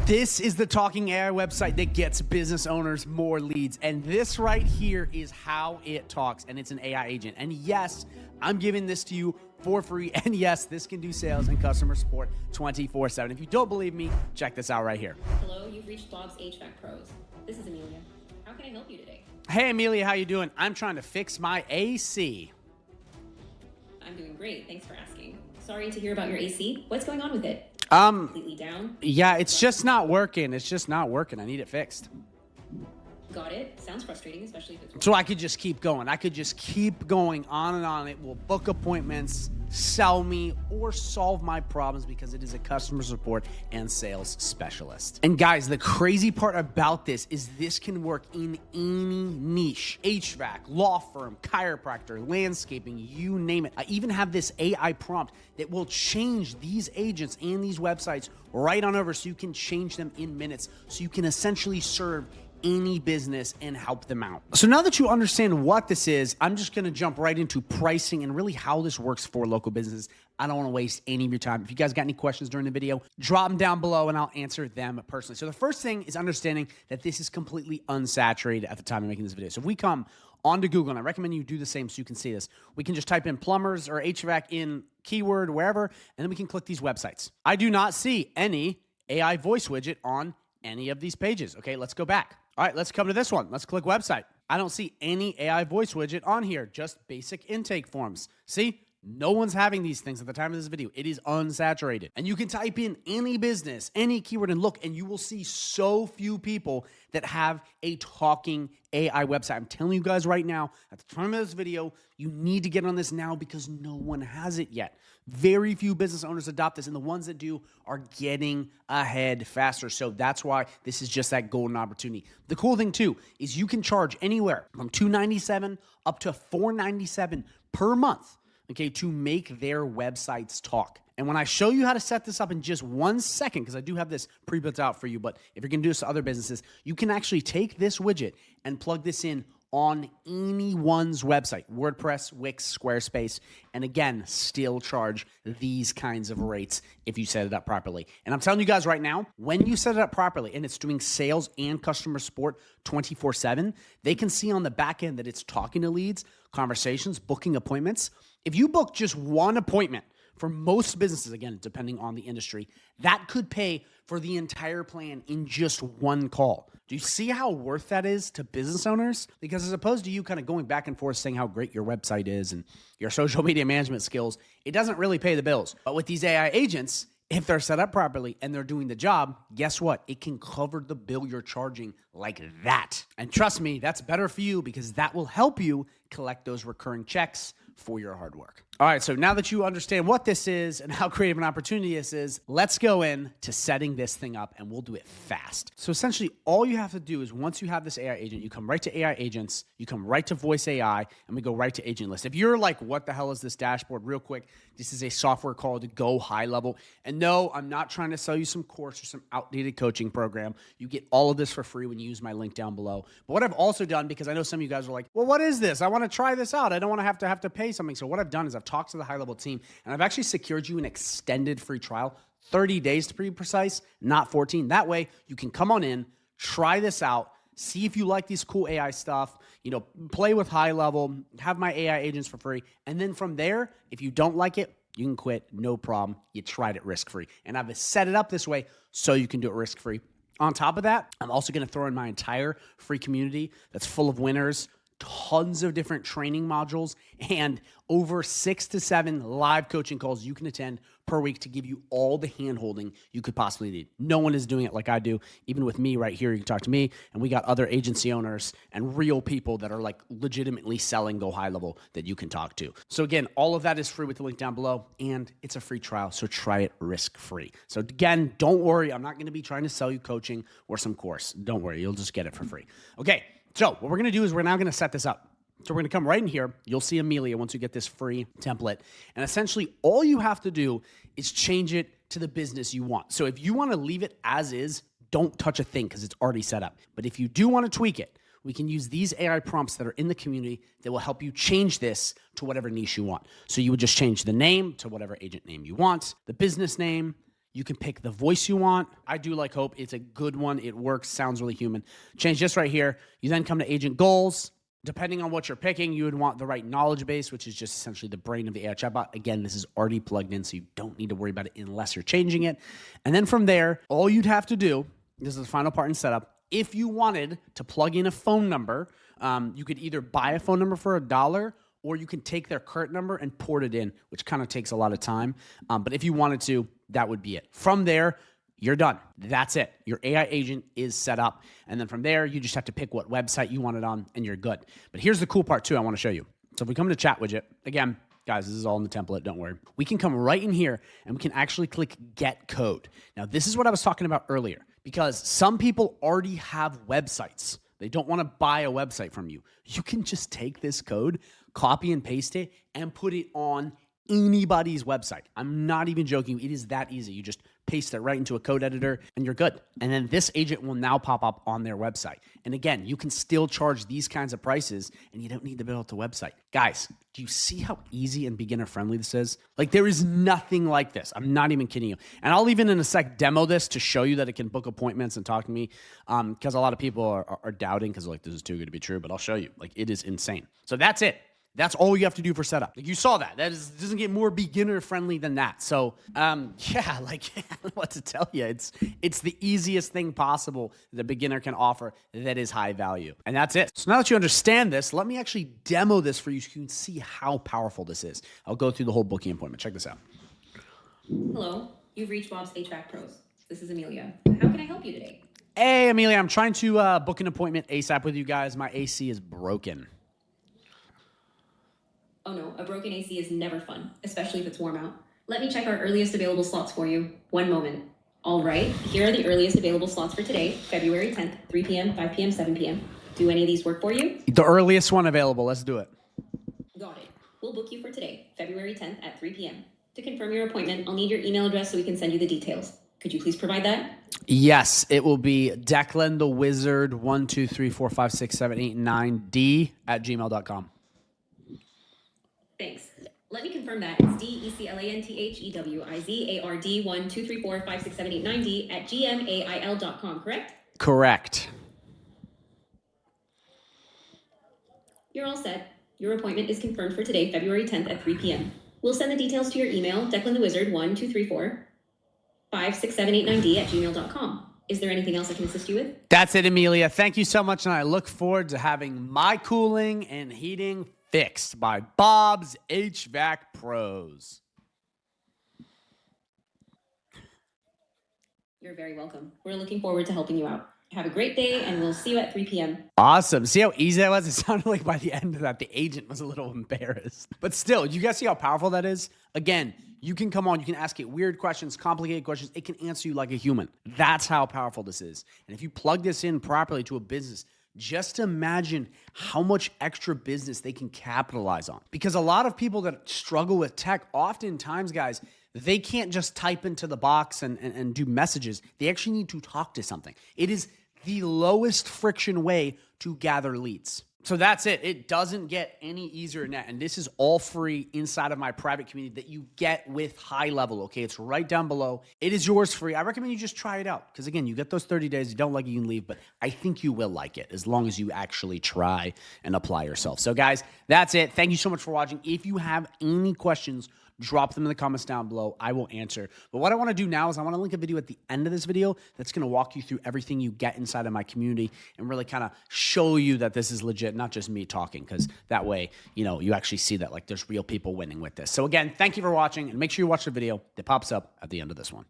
This is the talking AI website that gets business owners more leads. And this right here is how it talks. And it's an AI agent. And yes, I'm giving this to you for free. And yes, this can do sales and customer support 24/7. If you don't believe me, check this out right here. Hello, you've reached Bob's HVAC Pros. This is Amelia. How can I help you today? Hey, Amelia, how you doing? I'm trying to fix my AC. I'm doing great. Thanks for asking. Sorry to hear about your AC. What's going on with it? Completely down? Yeah, it's just not working. It's just not working. I need it fixed. Got it. Sounds frustrating, especially if it's... So I could just keep going. I could just keep going on and on. It will book appointments, sell me, or solve my problems because it is a customer support and sales specialist. And guys, the crazy part about this is this can work in any niche. HVAC, law firm, chiropractor, landscaping, you name it. I even have this AI prompt that will change these agents and these websites right on over so you can change them in minutes. So you can essentially serve any business and help them out. So now that you understand what this is, I'm just gonna jump right into pricing and really how this works for local businesses. I don't wanna waste any of your time. If you guys got any questions during the video, drop them down below and I'll answer them personally. So the first thing is understanding that this is completely unsaturated at the time of making this video. So if we come onto Google, and I recommend you do the same so you can see this, we can just type in plumbers or HVAC in keyword, wherever, and then we can click these websites. I do not see any AI voice widget on any of these pages. Okay, let's go back. All right, let's come to this one. Let's click website. I don't see any AI voice widget on here, just basic intake forms. See, no one's having these things at the time of this video. It is unsaturated. And you can type in any business, any keyword, and look, and you will see so few people that have a talking AI website. I'm telling you guys right now, at the time of this video, you need to get on this now because no one has it yet. Very few business owners adopt this, and the ones that do are getting ahead faster. So that's why this is just that golden opportunity. The cool thing too is you can charge anywhere from $297 up to $497 per month, okay, to make their websites talk. And when I show you how to set this up in just 1 second, because I do have this pre-built out for you, but if you're gonna do this to other businesses, you can actually take this widget and plug this in on anyone's website, WordPress, Wix, Squarespace, and again, still charge these kinds of rates if you set it up properly. And I'm telling you guys right now, when you set it up properly and it's doing sales and customer support 24/7, they can see on the back end that it's talking to leads, conversations, booking appointments. If you book just one appointment, for most businesses, again, depending on the industry, that could pay for the entire plan in just one call. Do you see how worth that is to business owners? Because as opposed to you kind of going back and forth saying how great your website is and your social media management skills, it doesn't really pay the bills. But with these AI agents, if they're set up properly and they're doing the job, guess what? It can cover the bill you're charging like that. And trust me, that's better for you because that will help you collect those recurring checks for your hard work. All right, so now that you understand what this is and how creative an opportunity this is, let's go in to setting this thing up and we'll do it fast. So essentially all you have to do is once you have this AI agent, you come right to AI agents, you come right to voice AI, and we go right to agent list. If you're like, what the hell is this dashboard? Real quick, this is a software called GoHighLevel. And no, I'm not trying to sell you some course or some outdated coaching program. You get all of this for free when you use my link down below. But what I've also done, because I know some of you guys are like, well, what is this? I want to try this out. I don't want to have to pay something. So what I've done is I've talked to the high level team and I've actually secured you an extended free trial, 30 days to be precise, not 14. That way you can come on in, try this out, see if you like these cool AI stuff, you know, play with high level, have my AI agents for free. And then from there, if you don't like it, you can quit, no problem. You tried it risk-free. And I've set it up this way so you can do it risk-free. On top of that, I'm also going to throw in my entire free community that's full of winners, tons of different training modules, and over 6 to 7 live coaching calls you can attend per week to give you all the hand-holding you could possibly need. No one is doing it like I do. Even with me right here, you can talk to me, and we got other agency owners and real people that are like legitimately selling Go High Level that you can talk to. So again, all of that is free with the link down below, and it's a free trial, so try it risk-free. So again, don't worry. I'm not going to be trying to sell you coaching or some course. Don't worry. You'll just get it for free. Okay. So what we're going to do is we're now going to set this up. So we're going to come right in here. You'll see Amelia once you get this free template. And essentially all you have to do is change it to the business you want. So if you want to leave it as is, don't touch a thing because it's already set up. But if you do want to tweak it, we can use these AI prompts that are in the community that will help you change this to whatever niche you want. So you would just change the name to whatever agent name you want, the business name, You can pick the voice you want. I do like Hope. It's a good one. It works. Sounds really human. Change this right here. You then come to agent goals. Depending on what you're picking, you would want the right knowledge base, which is just essentially the brain of the AI chatbot. Again, this is already plugged in, so you don't need to worry about it unless you're changing it. And then from there, all you'd have to do, this is the final part in setup, if you wanted to plug in a phone number, you could either buy a phone number for $1 or you can take their current number and port it in, which kind of takes a lot of time. But if you wanted to, that would be it. From there, you're done. That's it. Your AI agent is set up. And then from there, you just have to pick what website you want it on and you're good. But here's the cool part too I want to show you. So if we come to chat widget, again, guys, this is all in the template, don't worry. We can come right in here and we can actually click get code. Now, this is what I was talking about earlier because some people already have websites. They don't want to buy a website from you. You can just take this code, copy and paste it, and put it on anybody's website. I'm not even joking. It is that easy. You just paste it right into a code editor and you're good. And then this agent will now pop up on their website. And again, you can still charge these kinds of prices and you don't need to build the website. Guys, do you see how easy and beginner friendly this is? Like there is nothing like this. I'm not even kidding you. And I'll even in a sec demo this to show you that it can book appointments and talk to me because a lot of people are doubting because like this is too good to be true, but I'll show you. Like it is insane. So that's it. That's all you have to do for setup. Like you saw that. Doesn't get more beginner friendly than that. So yeah, like I don't know what to tell you. It's the easiest thing possible that a beginner can offer that is high value. And that's it. So now that you understand this, let me actually demo this for you so you can see how powerful this is. I'll go through the whole booking appointment. Check this out. Hello, you've reached Bob's HVAC Pros. This is Amelia. How can I help you today? Hey, Amelia, I'm trying to book an appointment ASAP with you guys. My AC is broken. Oh no, a broken AC is never fun, especially if it's warm out. Let me check our earliest available slots for you. One moment. All right, here are the earliest available slots for today, February 10th, 3 p.m., 5 p.m., 7 p.m. Do any of these work for you? The earliest one available. Let's do it. Got it. We'll book you for today, February 10th at 3 p.m. To confirm your appointment, I'll need your email address so we can send you the details. Could you please provide that? Yes, it will be Declan the Wizard 123456789D at gmail.com. Thanks. Let me confirm that. It's DECLANTHEWIZARD 123456789D at gmail.com, correct? Correct. You're all set. Your appointment is confirmed for today, February 10th at 3 p.m. We'll send the details to your email, DeclanTheWizard1234567890D at gmail.com. Is there anything else I can assist you with? That's it, Amelia. Thank you so much, and I look forward to having my cooling and heating fixed by Bob's HVAC Pros. You're very welcome. We're looking forward to helping you out. Have a great day, and we'll see you at 3 p.m. Awesome. See how easy that was? It sounded like by the end of that, the agent was a little embarrassed. But still, you guys see how powerful that is? Again, you can come on, you can ask it weird questions, complicated questions. It can answer you like a human. That's how powerful this is. And if you plug this in properly to a business, just imagine how much extra business they can capitalize on. Because a lot of people that struggle with tech, oftentimes, guys, they can't just type into the box and do messages. They actually need to talk to something. It is the lowest friction way to gather leads. So that's it. It doesn't get any easier than that. And this is all free inside of my private community that you get with High Level, okay? It's right down below. It is yours free. I recommend you just try it out because, again, you get those 30 days. You don't like it, you can leave, but I think you will like it as long as you actually try and apply yourself. So, guys, that's it. Thank you so much for watching. If you have any questions, drop them in the comments down below. I will answer. But what I want to do now is I want to link a video at the end of this video that's going to walk you through everything you get inside of my community and really kind of show you that this is legit, not just me talking, because that way, you know, you actually see that like there's real people winning with this. So again, thank you for watching, and make sure you watch the video that pops up at the end of this one.